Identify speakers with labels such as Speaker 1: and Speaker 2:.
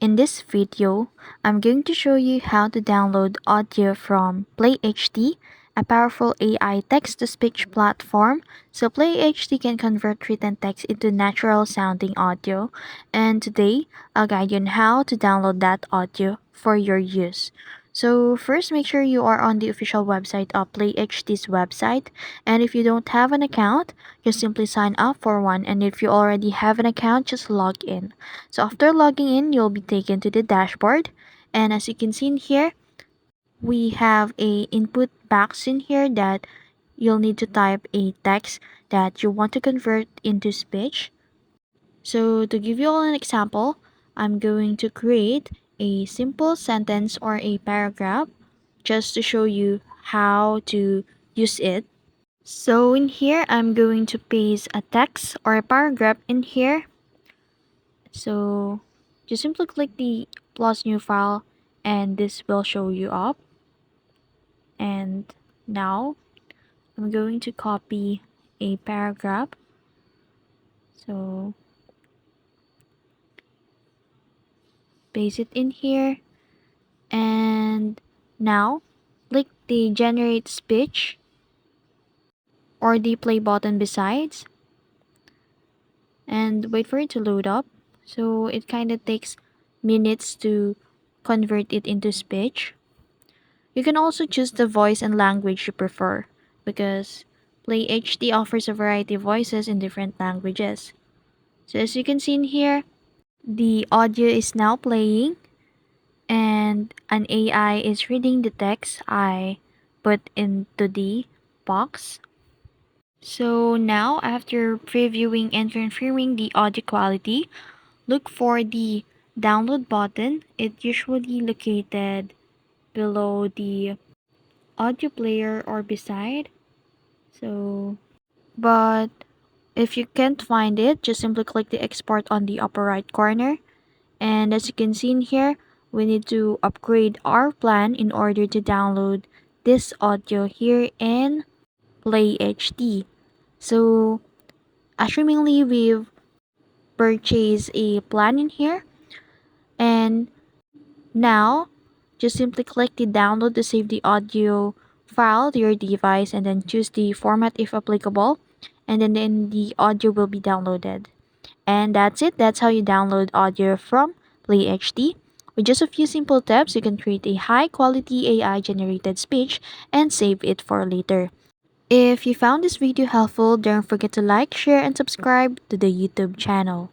Speaker 1: In this video, I'm going to show you how to download audio from PlayHT, a powerful AI text-to-speech platform. So PlayHT can convert written text into natural-sounding audio, and today I'll guide you on how to download that audio for your use. So first, make sure you are on the official website of PlayHT's website, and if you don't have an account, just simply sign up for one, and if you already have an account, just log in. So after logging in, you'll be taken to the dashboard. And as you can see in here, we have a input box in here that you'll need to type a text that you want to convert into speech. So to give you all an example, I'm going to create a simple sentence or a paragraph just to show you how to use it. So in here, I'm going to paste a text or a paragraph in here. So just simply click the plus new file and this will show you up. And now I'm going to copy a paragraph. So paste it in here and now click the generate speech or the play button besides and wait for it to load up. So it kind of takes minutes to convert it into speech. You can also choose the voice and language you prefer because PlayHT offers a variety of voices in different languages. So as you can see in here, the audio is now playing and an AI is reading the text I put into the box. So now after previewing and confirming the audio quality, look for the download button. It's usually located below the audio player or beside. So but if you can't find it, just simply click the export on the upper right corner, and as you can see in here, we need to upgrade our plan in order to download this audio here in PlayHT. So assumingly we've purchased a plan in here, and now just simply click the download to save the audio file to your device and then choose the format if applicable, and then the audio will be downloaded. And that's it. That's how you download audio from PlayHT. With just a few simple steps, you can create a high quality AI generated speech and save it for later. If you found this video helpful, don't forget to like, share, and subscribe to the YouTube channel.